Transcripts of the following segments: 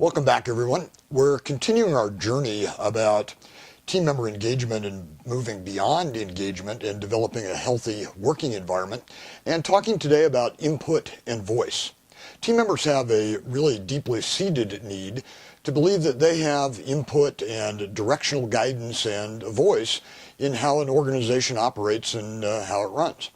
Welcome back, everyone. We're continuing our journey about team member engagement and moving beyond engagement and developing a healthy working environment, and talking today about input and voice. Team members have a really deeply seated need to believe that they have input and directional guidance and a voice in how an organization operates and how it runs.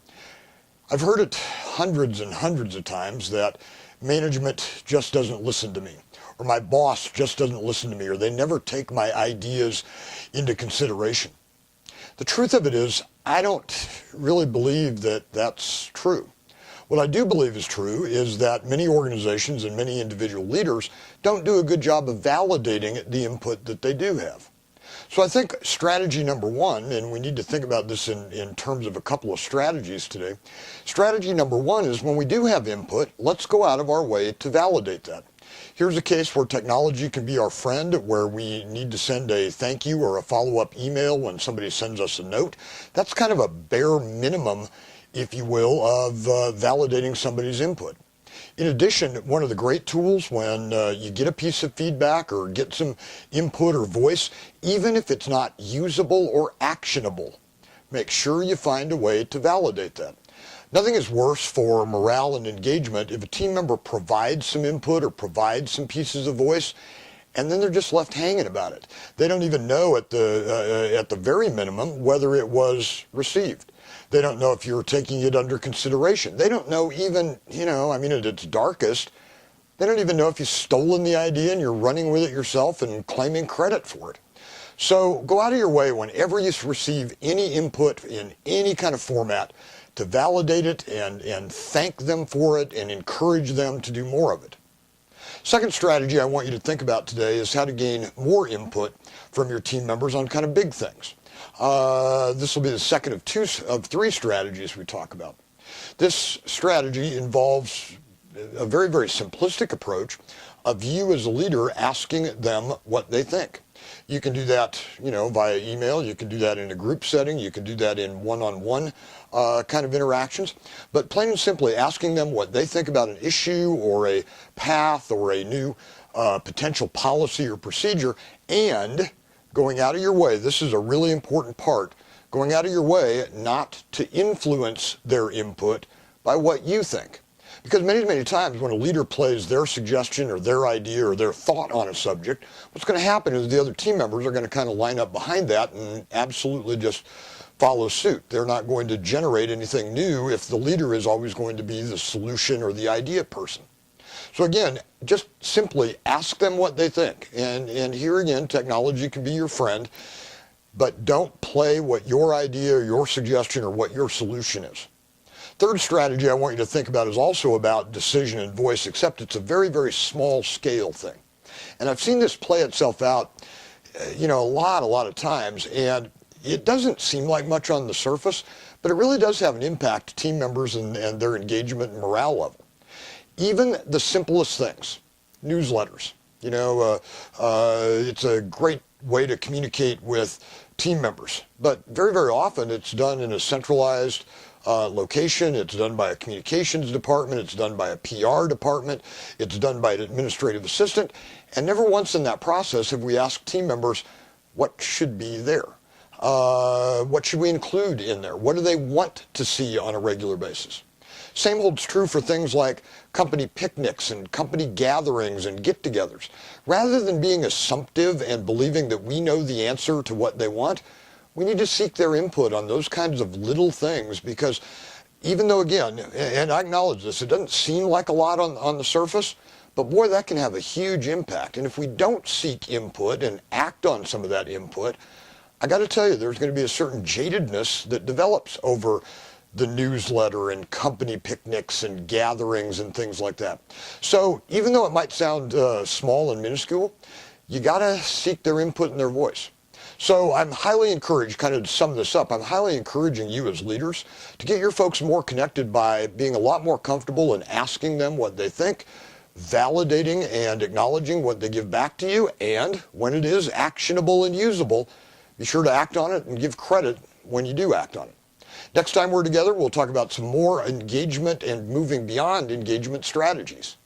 I've heard it hundreds and hundreds of times that management just doesn't listen to me, or my boss just doesn't listen to me, or they never take my ideas into consideration. The truth of it is, I don't really believe that that's true. What I do believe is true is that many organizations and many individual leaders don't do a good job of validating the input that they do have. So I think strategy number one, and we need to think about this in terms of a couple of strategies today. Strategy number one is when we do have input, let's go out of our way to validate that. Here's a case where technology can be our friend, where we need to send a thank you or a follow-up email when somebody sends us a note. That's kind of a bare minimum, if you will, of validating somebody's input. In addition, one of the great tools when you get a piece of feedback or get some input or voice, even if it's not usable or actionable, make sure you find a way to validate that. Nothing is worse for morale and engagement if a team member provides some input or provides some pieces of voice, and then they're just left hanging about it. They don't even know at the very minimum whether it was received. They don't know if you're taking it under consideration. They don't know even, at its darkest, they don't even know if you've stolen the idea and you're running with it yourself and claiming credit for it. So go out of your way whenever you receive any input in any kind of format to validate it and thank them for it and encourage them to do more of it. Second strategy I want you to think about today is how to gain more input from your team members on kind of big things. This will be the second of three strategies we talk about. This strategy involves a very, very simplistic approach of you as a leader asking them what they think. You can do that, via email. You can do that in a group setting. You can do that in one-on-one kind of interactions. But plain and simply asking them what they think about an issue or a path or a new potential policy or procedure, and going out of your way, this is a really important part, going out of your way not to influence their input by what you think. Because many, many times when a leader plays their suggestion or their idea or their thought on a subject, what's going to happen is the other team members are going to kind of line up behind that and absolutely just follow suit. They're not going to generate anything new if the leader is always going to be the solution or the idea person. So again, just simply ask them what they think. And here again, technology can be your friend, but don't play what your idea or your suggestion or what your solution is. Third strategy I want you to think about is also about decision and voice, except it's a very, very small scale thing. And I've seen this play itself out, a lot of times, and it doesn't seem like much on the surface, but it really does have an impact to team members and their engagement and morale level. Even the simplest things, newsletters, it's a great way to communicate with team members, but very, very often it's done in a centralized location. It's done by a communications department. It's done by a PR department. It's done by an administrative assistant. And never once in that process have we asked team members what should be there. What should we include in there? What do they want to see on a regular basis? Same holds true for things like company picnics and company gatherings and get-togethers. Rather than being assumptive and believing that we know the answer to what they want, we need to seek their input on those kinds of little things, because even though, again, and I acknowledge this, it doesn't seem like a lot on the surface, but boy, that can have a huge impact. And if we don't seek input and act on some of that input, I got to tell you, there's going to be a certain jadedness that develops over the newsletter and company picnics and gatherings and things like that. So even though it might sound small and minuscule, you got to seek their input and their voice. So I'm highly encouraged, kind of to sum this up, I'm highly encouraging you as leaders to get your folks more connected by being a lot more comfortable in asking them what they think, validating and acknowledging what they give back to you, and when it is actionable and usable, be sure to act on it and give credit when you do act on it. Next time we're together, we'll talk about some more engagement and moving beyond engagement strategies.